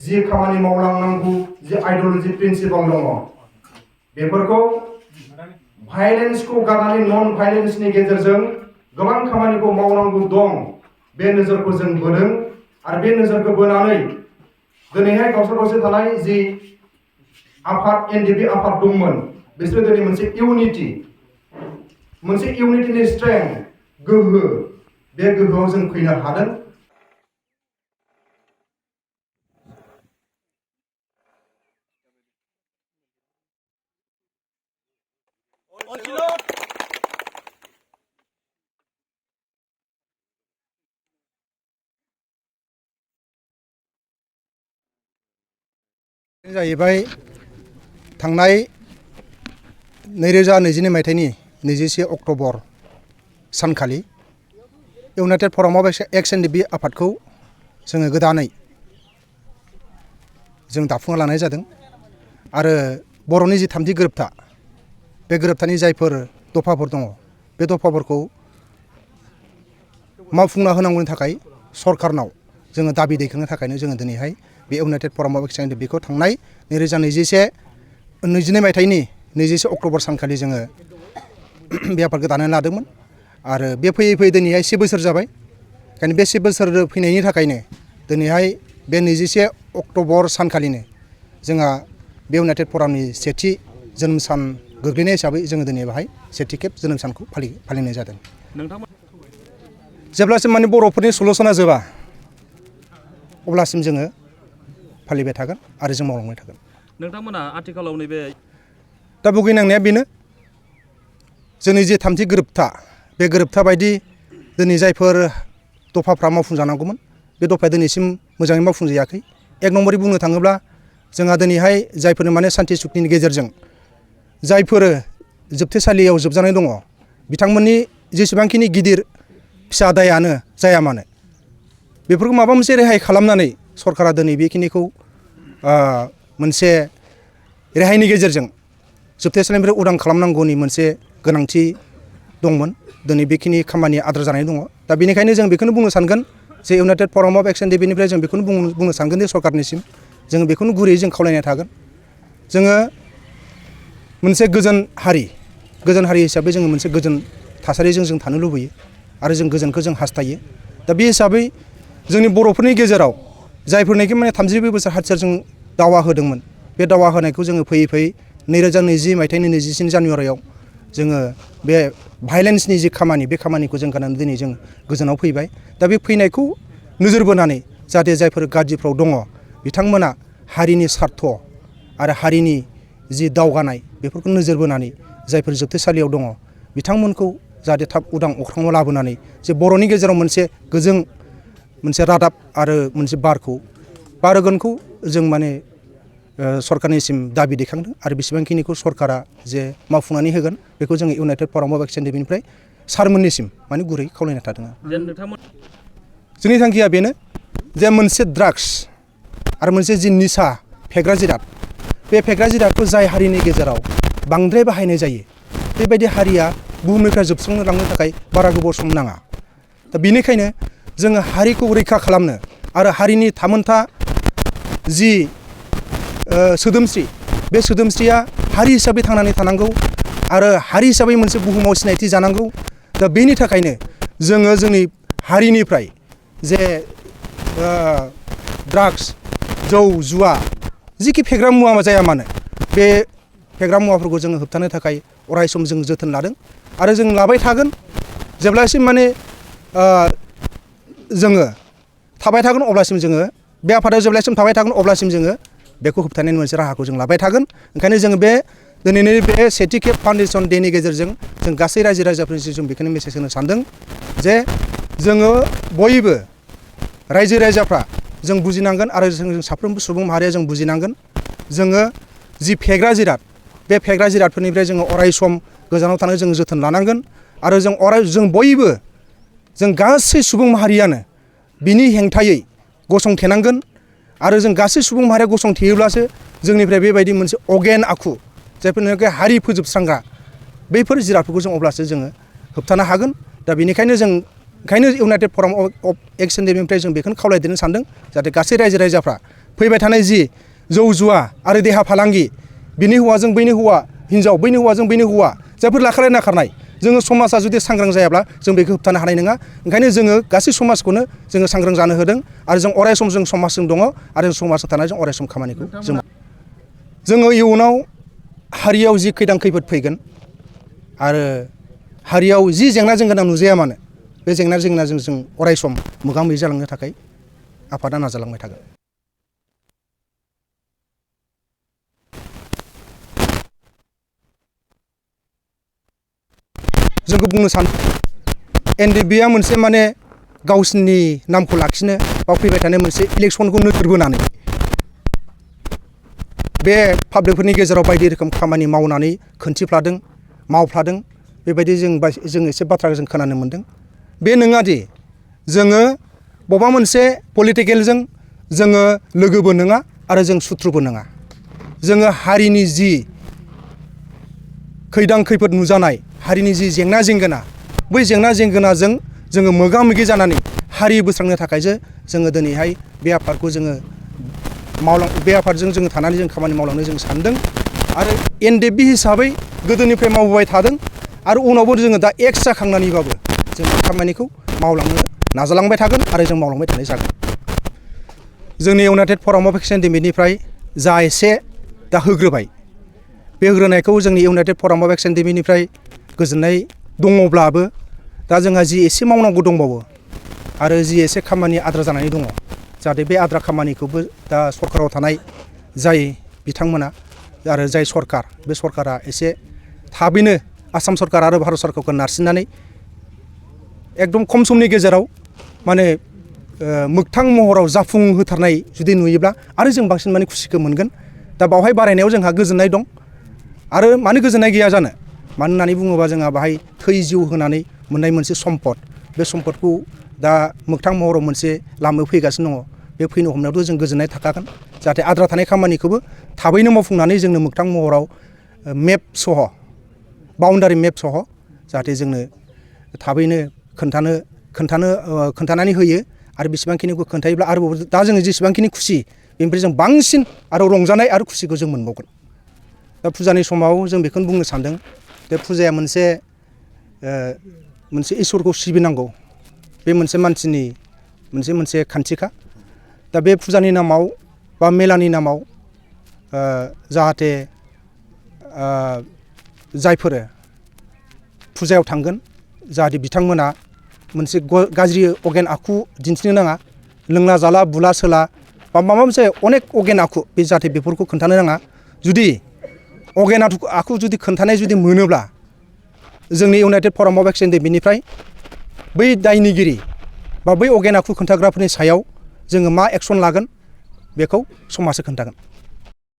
जि खामानि मावलांनांगौ जि ideology principal दङ बेफोरखौ भायलेन्सखौ गारनानै नन भायलेन्सनि गेजेरजों गोबां खामानिखौ मावनांगौ दं बे नोजोरखौ जों बोदों आरो बे नोजोरखौ बोनानै दिनैहाय गावसोर थानाय जि आफाद एनडिपि आफाद दंमोन बिसोरो दिनै मोनसे इउनिटिनि स्ट्रेंथ गोहो बे गोहोआव जों फैनो हादों। जाहैबाय थांनाय 2022 मायथाइनि 21 अक्ट'बर सानखालि इउनाइटेड फराम अफ एक्स एनडिपि आफादखौ जोङो गोदानै जों दाफुंना लानाय जादों आरो बर'नि जि 3थि गोरोबथा बे गोरोबथानि जायफोर दफाफोर दङ बे दफाफोरखौ मावफुंना होनांगौनि थाखाय सरकारनाव जोङो दाबि दैखांनो थाखायनो जोङो दिनैहाय बे इउनाइटेड फराम अफ एक्स एनडिपिखौ थांनाय 2022 मायथाइनि 21 अक्ट'बर सानखालि जोङो बे आफादखौ दानानै लादोंमोन आरो बे फैयै फैयै दिनैहाय 1 बोसोर जाबाय। ओंखायनो बे 1 बोसोर फैनायनि थाखायनो दिनैहाय बे 21 अक्ट'बर सानखालिनो जोंहा बे इउनाइटेड फरामनि सेथि जोनोम सान गोग्लैनाय हिसाबै जोङो दिनै बेहाय सेथि खेब जोनोम सानखौ फालिनाय जादों। जेब्लासिम माने बर'फोरनि सलुसना जोबा अब्लासिम जोङो फालिबाय थागोन आरो जों मावलांबाय थागोन। नोंथांमोना आथिखालाव नैबे दा भुगिनांनाया बेनो जोंनि जे 3थि गोरोबथा बे गोरोबथा बायदि दिनै जायफोर दफाफ्रा मावफुंजानांगौमोन बे दफाया दिनैसिम मोजाङै मावफुंजायाखै। 1 नम्बरै बुंनो थाङोब्ला जोंहा दिनैहाय जायफोरनो माने सान्थि सुक्तिनि गेजेरजों जायफोर जोबथेसालियाव जोबजानाय दङ बिथांमोननि जेसेबांखिनि गिदिर फिसा दायानो जाया मानो बेफोरखौ माबा मोनसे रेहाय खालामनानै सरकारा दिनै बेखिनिखौ मोनसे रेहायनि गेजेरजों जोबथेसालिनिफ्राय उदां खालामनांगौनि मोनसे गोनांथि दंमोन। दिनै बेखिनि खामानिया आद्रा जानानै दङ। दा बेनिखायनो जों बेखौनो बुंनो सानगोन जे इउनाइटेड फराम अफ एक्स एनडिपिनिफ्राय जों बेखौनो बुंनो सानगोन जे सरकारनिसिम जों बेखौनो गुरैयै जों खावलायनाय थागोन। जोङो मोनसे गोजोन हारि हिसाबै जोङो मोनसे गोजोन थासारिजों जों थानो लुबैयो आरो जों गोजोनखौ जों हास्थायो। दा बे हिसाबै जोंनि बर'फोरनि गेजेराव जायफोरनाखि माने 32 बोसोर हाथियारजों दावहा होदोंमोन बे दावहा होनायखौ जोङो फैयै फैयै 2020 मायथाइनि 23 जानुवारियाव जोङो बे भायलेन्सनि जि खामानि बे खामानिखौ जों गारनानै दिनै जों गोजानाव फैबाय। दा बे फैनायखौ नोजोर बोनानै जाहाथे जायफोर गाज्रिफ्राव दङ बिथांमोना हारिनि सार्थ आरो हारिनि जि दावगानाय बेफोरखौ नोजोर बोनानै जायफोर जोबथेसालियाव दङ बिथांमोनखौ जाहाथे थाब उदां अख्राङाव लाबोनानै जे बर'नि गेजेराव मोनसे गोजों मोनसे रादाब आरो मोनसे बारहोगोनखौ जों माने सरकारनिसिम दाबि दैखांदों आरो बेसेबांखिनिखौ सरकारा जे मावफुंनानै होगोन बेखौ जोङो इउनाइटेड फराम अफ एक्स एनडिपिनिफ्राय सारमोननिसिम माने गुरै खावलायना थादों। जोंनि थांखिया बेनो जे मोनसे ड्राग्स आरो मोनसे जि निसा फेग्रा जिराद बे फेग्रा जिरादखौ जाय हारिनि गेजेराव बांद्राय बाहायनाय जायो बेबायदि हारिया बुहुमनिफ्राय जोबस्रांनो लांनो थाखाय बारा गोबाव सम नाङा। दा बेनिखायनो जोङो हारिखौ रैखा खालामनो आरो हारिनि थामोनथा जि सोदोमस्रि बे सोदोमस्रिया हारि हिसाबै थांनानै थानांगौ आरो हारि हिसाबै मोनसे बुहुमाव सिनायथि जानांगौ। दा बेनि थाखायनो जोङो जोंनि हारिनिफ्राय जे ड्राग्स जौ जुवा जिखि फेग्रा मुवा जाया मानो बे फेग्रा मुवाफोरखौ जोङो होबथानो थाखाय अराय सम जों जोथोन लादों आरो जों लाबाय थागोन जेब्लासिम माने जोङो थाबाय थागोन अब्लासिम जोङो बे आफादा जेब्लासिम थाबाय थागोन अब्लासिम जोङो बेखौ होबथानायनि मोनसे राहाखौ जों लाबाय थागोन। ओंखायनो जोङो बे दिनैनि बे सेथि खेब फाउन्डेसन डेनि गेजेरजों जों गासै रायजो राजाफोरनिसिम जों बेखौनो मेसेज होनो सानदों जे जोङो बयबो रायजो राजाफ्रा जों बुजिनांगोन आरो जों साफ्रोमबो सुबुं माहारिया जों बुजिनांगोन जोङो जि फेग्रा जिराद बे फेग्रा जिरादफोरनिफ्राय जोङो अराय सम गोजानाव थानो जों जोथोन लानांगोन आरो जों बयबो जों गासै सुबुं माहारियानो बिनि हेंथायै गसंथेनांगोन आरो जों गासै सुबुं माहारिया गसंथेयोब्लासो जोंनिफ्राय बेबायदि मोनसे अगेन आखु जायफोरनाखि हारि फोजोबस्रांग्रा बैफोर जिरादफोरखौ जों अब्लासो जोङो होबथानो हागोन। दा बेनिखायनो ओंखायनो इउनाइटेड फराम अफ एक्स एनडिपिनिफ्राय जों बेखौनो खावलायदेरनो सानदों जाहाथे गासै रायजो राजाफ्रा फैबाय थानाय जि जौ जुवा आरो देहा फालांगि बिनि हौवाजों बैनि हौवा हिन्जाव बैनि हौवाजों बैनि हौवा जायफोर लाखानाय नाखारनाय जोङो समाजा जुदि सांग्रां जायाब्ला जों बेखौ होबथानो हानाय नङा। ओंखायनो जोङो गासै समाजखौनो जोङो सांग्रां जानो होदों आरो जों अराय सम जों समाजजों दङ आरो समाजजों थानाय जों अराय सम खामानिखौ जोङो इयुनाव हारियाव जि खैदां खैफोद फैगोन आरो हारियाव जि जेंना जेंगोना नुजाया मानो बे जेंना जेंनाजों जों अराय सम मोगा मोगि जालांनो थाखाय आफादा नाजालांबाय थागोन। जोंखौ बुंनो सानो एनडिएफबिआ मोनसे माने गावसिनि नामखौ लाखिनो बा फैबाय थानाय मोनसे इलेक्सनखौ नोजोर बोनानै बे पाब्लिकफोरनि गेजेराव बायदि रोखोम खामानि मावनानै खोन्थिफ्लादों मावफ्लादों बेबायदि जों एसे बाथ्रा जों खोनानो मोन्दों। बे नङादि जोङो बबेबा मोनसे पलिटिकेलजों जोङो लोगोबो नङा आरो जों सुथ्रुबो नङा। जोङो हारिनि जि खैदां खैफोद नुजानाय हारिनि जि जेंना जेंगोना बै जेंना जेंगोनाजों जोङो मोगा मोगि जानानै हारि बोस्रांनो थाखायसो जोङो दिनैहाय बे आफादखौ जोङो बे आफादजों जोङो थानानै जों खामानि मावलांनो जों सानदों आरो एनडिएफबि हिसाबै गोदोनिफ्राय मावबोबाय थादों आरो उनावबो जोङो दा एक्स जाखांनानैबाबो जों खामानिखौ मावलांनो नाजालांबाय थागोन आरो जों मावलांबाय थानाय जागोन। जोंनि इउनाइटेड फराम अफ एक्सन एनडिएफबिनिफ्राय जा एसे दा होग्रोबाय बे होग्रोनायखौ जोंनि इउनाइटेड फराम अफ एक्सन एनडिएफबिनिफ्राय गोजोननाय दङब्लाबो दा जोंहा जि एसे मावनांगौ दंबावो आरो जि एसे खामानि आद्रा जानानै दङ जाहाथे बे आद्रा खामानिखौबो दा सरकाराव थानाय जाय बिथांमोना आरो जाय सरकार बे सरकारा एसे थाबैनो आसाम सरकार आरो भारत सरकारखौ नारसिननानै एकदम खम समनि गेजेराव माने मोगथां महराव जाफुंहोथारनाय जुदि नुयोब्ला आरो जों बांसिन माने खुसिखौ मोनगोन। दा बावहाय बारायनायाव जोंहा गोजोननाय दं आरो मानो गोजोननाय गैया जानो मानो होननानै बुङोबा जोंहा बाहाय थै जिउ होनानै मोननाय मोनसे सम्पद बे सम्पदखौ दा मोगथां महराव मोनसे लामायाव फैगासिनो दङ बे फैनो हमनायावथ' जों गोजोननाय थाखागोन जाहाथे आद्रा थानाय खामानिखौबो थाबैनो मावफुंनानै जोंनो मोगथां महराव मेप सह बाउन्डारि मेप सह जाहाथे जोंनो थाबैनो खोन्थानानै होयो आरो बेसेबांखिनिखौ खोन्थायोब्ला आरोबाव दा जोङो जेसेबांखिनि खुसि बेनिफ्राय जों बांसिन आरो रंजानाय आरो खुसिखौ जों मोनबावगोन। दा फुजानि समाव जों बेखौनो बुंनो सानदों बे फुजाया मोनसे इसोरखौ सिबिनांगौ बे मोनसे मानसिनि मोनसे खान्थिखा। दा बे फुजानि नामाव बा मेलानि नामाव जाहाथे जायफोर फुजायाव थांगोन जाहाथे बिथांमोना मोनसे गाज्रि अगेन आखु दिन्थिनो नाङा लोंला जाला बुला सोला बा माबा मोनसे अनेक अगेन आखु बे जाहाथे बेफोरखौ खोन्थानो नाङा। जुदि अगेन आखु जुदि खोन्थानाय जुदि मोनोब्ला जोंनि इउनाइटेड फराम अफ एक्सन एनडिएफबिनिफ्राय बै दायनिगिरि बा बै अगेन आखु खोन्थाग्राफोरनि सायाव जोङो मा एक्सन लागोन बेखौ समाजसो खोन्थागोन।